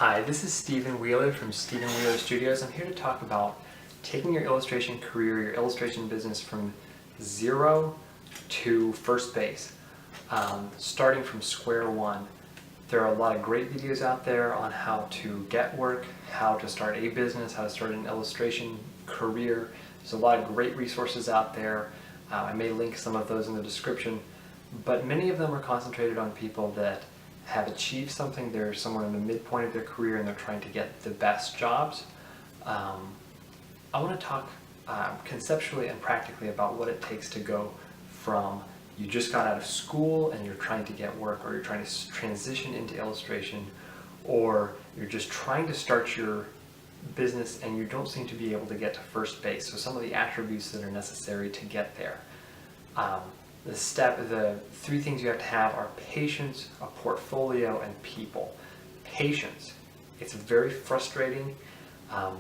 Hi, this is Stephen Wheeler from Stephen Wheeler Studios. I'm here to talk about taking your illustration career, your illustration business from zero to first base, starting from square one. There are a lot of great videos out there on how to get work, how to start a business, how to start an illustration career. There's a lot of great resources out there. I may link some of those in the description, but many of them are concentrated on people that have achieved something. They're somewhere in the midpoint of their career and they're trying to get the best jobs. I want to talk conceptually and practically about what it takes to go from you just got out of school and you're trying to get work, or you're trying to transition into illustration, or you're just trying to start your business and you don't seem to be able to get to first base. So some of the attributes that are necessary to get there. The three things you have to have are patience, a portfolio, and people. Patience. It's very frustrating.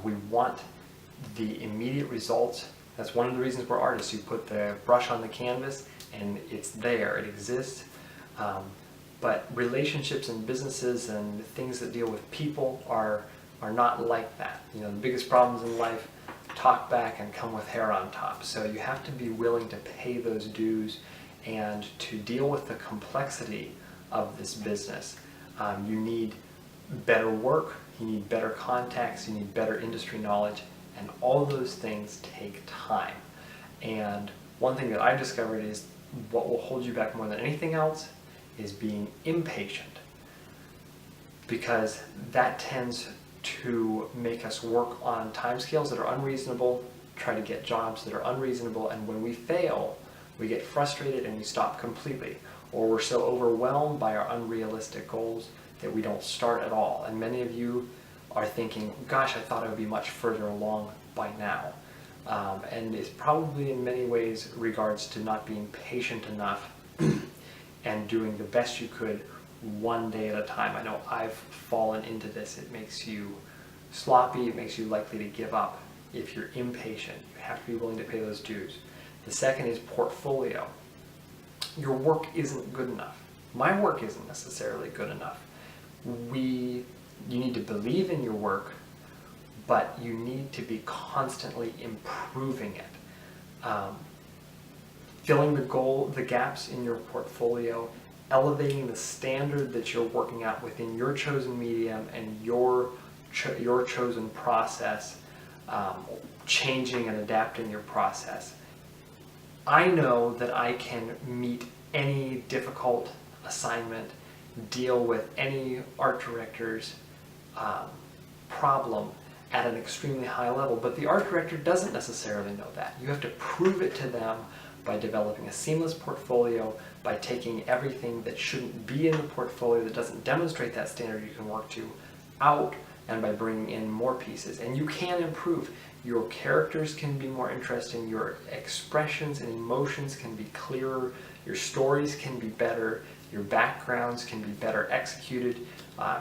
We want the immediate results. That's one of the reasons we're artists. You put the brush on the canvas and it's there, it exists. But relationships and businesses and things that deal with people are not like that. You know, the biggest problems in life talk back and come with hair on top. So you have to be willing to pay those dues and to deal with the complexity of this business. You need better work, you need better contacts, you need better industry knowledge, and all those things take time. And one thing that I've discovered is what will hold you back more than anything else is being impatient, because that tends to make us work on timescales that are unreasonable, try to get jobs that are unreasonable, and when we fail, we get frustrated and we stop completely, or we're so overwhelmed by our unrealistic goals that we don't start at all. And many of you are thinking, gosh, I thought I would be much further along by now. And it's probably in many ways regards to not being patient enough and doing the best you could one day at a time. I know I've fallen into this. It makes you sloppy, it makes you likely to give up if you're impatient. You have to be willing to pay those dues. The second is portfolio. Your work isn't good enough. My work isn't necessarily good enough. You need to believe in your work, but you need to be constantly improving it. Filling the gaps in your portfolio, elevating the standard that you're working at within your chosen medium and your chosen process, changing and adapting your process. I know that I can meet any difficult assignment, deal with any art director's problem at an extremely high level, but the art director doesn't necessarily know that. You have to prove it to them by developing a seamless portfolio, by taking everything that shouldn't be in the portfolio, that doesn't demonstrate that standard you can work to, out, and by bringing in more pieces. And you can improve. Your characters can be more interesting, your expressions and emotions can be clearer, your stories can be better, your backgrounds can be better executed,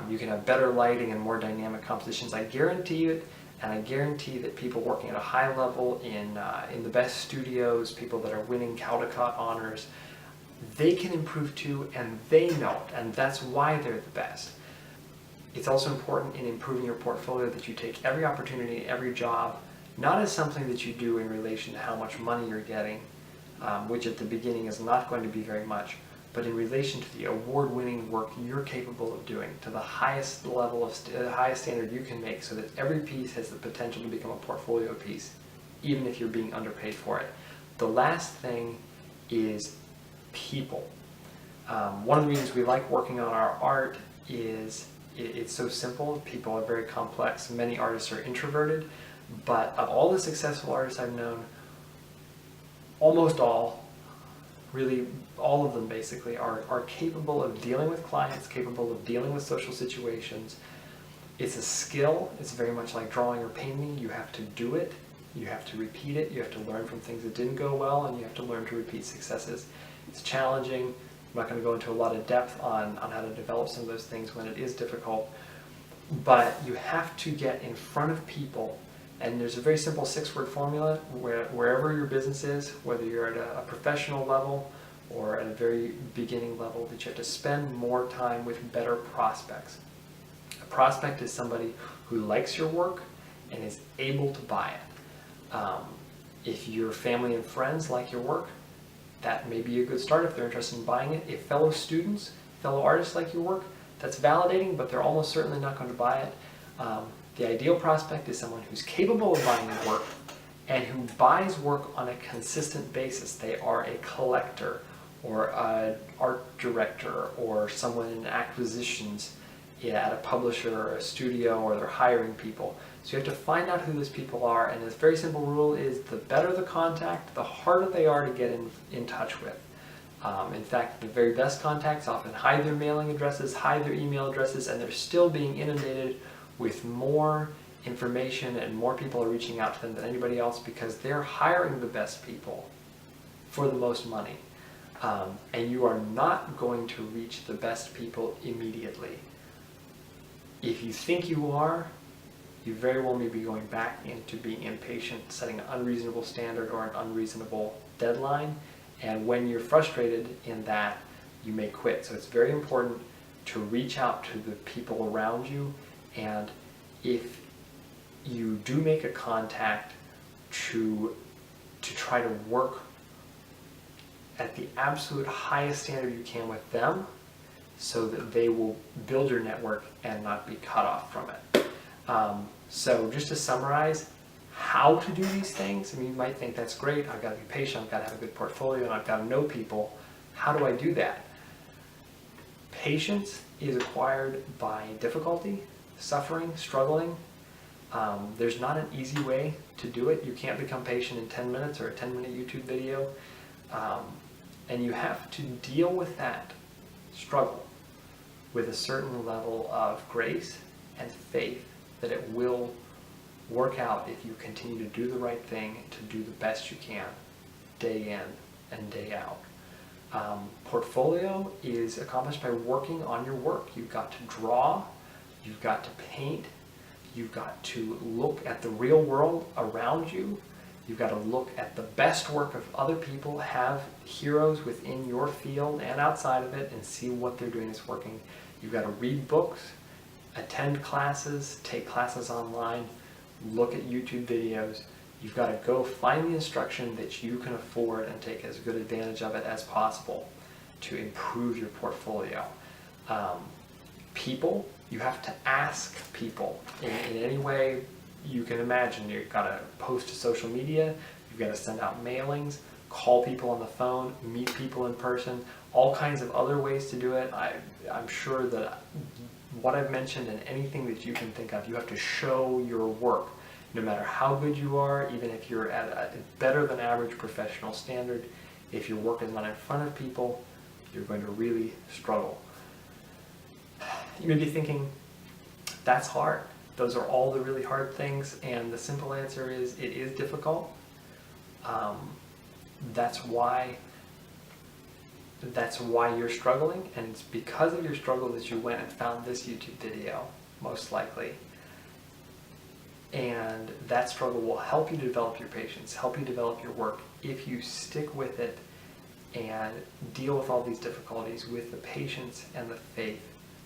you can have better lighting and more dynamic compositions. I guarantee it, and I guarantee that people working at a high level in the best studios, people that are winning Caldecott honors, they can improve too, and they know it, and that's why they're the best. It's also important in improving your portfolio that you take every opportunity, every job, not as something that you do in relation to how much money you're getting, which at the beginning is not going to be very much, but in relation to the award-winning work you're capable of doing, to the highest level of the highest standard you can make, so that every piece has the potential to become a portfolio piece, even if you're being underpaid for it. The last thing is people. One of the reasons we like working on our art is it's so simple. People are very complex. Many artists are introverted, but of all the successful artists I've known, almost all, really all of them basically, are capable of dealing with clients, capable of dealing with social situations. It's a skill. It's very much like drawing or painting. You have to do it. You have to repeat it. You have to learn from things that didn't go well, and you have to learn to repeat successes. It's challenging. I'm not going to go into a lot of depth on how to develop some of those things when it is difficult, but you have to get in front of people. And there's a very simple 6-word formula wherever your business is, whether you're at a professional level or at a very beginning level, that you have to spend more time with better prospects. prospect is somebody who likes your work and is able to buy it. If your family and friends like your work, that may be a good start if they're interested in buying it. If fellow students, fellow artists like your work, that's validating, but they're almost certainly not going to buy it. The ideal prospect is someone who's capable of buying your work and who buys work on a consistent basis. They are a collector or an art director or someone in acquisitions at a publisher or a studio, or they're hiring people. So you have to find out who those people are, and a very simple rule is the better the contact, the harder they are to get in touch with. In fact, the very best contacts often hide their mailing addresses, hide their email addresses, and they're still being inundated with more information, and more people are reaching out to them than anybody else because they're hiring the best people for the most money. And you are not going to reach the best people immediately. If you think you are, you very well may be going back into being impatient, setting an unreasonable standard or an unreasonable deadline, and when you're frustrated in that, you may quit. So it's very important to reach out to the people around you, and if you do make a contact, to try to work at the absolute highest standard you can with them, so that they will build your network and not be cut off from it. So just to summarize how to do these things, I mean, you might think that's great, I've got to be patient, I've got to have a good portfolio, and I've got to know people. How do I do that? Patience is acquired by difficulty, suffering, struggling. There's not an easy way to do it. You can't become patient in 10 minutes or a 10-minute YouTube video. And you have to deal with that struggle with a certain level of grace and faith that it will work out if you continue to do the right thing, to do the best you can, day in and day out. Portfolio is accomplished by working on your work. You've got to draw, you've got to paint, you've got to look at the real world around you. You've got to look at the best work of other people, have heroes within your field and outside of it, and see what they're doing that's working. You've got to read books, attend classes, take classes online, look at YouTube videos. You've got to go find the instruction that you can afford and take as good advantage of it as possible to improve your portfolio. People, you have to ask people in any way you can imagine. You've got to post to social media, you've got to send out mailings, call people on the phone, meet people in person, all kinds of other ways to do it. I'm sure that what I've mentioned and anything that you can think of, you have to show your work. No matter how good you are, even if you're at a better than average professional standard, if your work is not in front of people, you're going to really struggle. You may be thinking, that's hard. Those are all the really hard things, and the simple answer is it is difficult. That's why you're struggling, and it's because of your struggle that you went and found this YouTube video, most likely. And that struggle will help you develop your patience, help you develop your work if you stick with it and deal with all these difficulties with the patience and the faith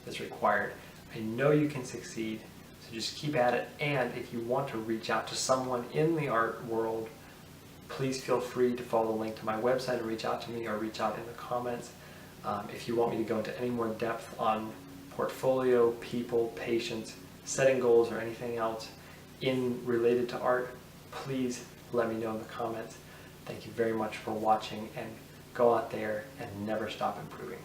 that's required. I know you can succeed, so just keep at it. And if you want to reach out to someone in the art world, please feel free to follow the link to my website and reach out to me, or reach out in the comments. If you want me to go into any more depth on portfolio, people, patience, setting goals, or anything else related to art, please let me know in the comments. Thank you very much for watching, and go out there and never stop improving.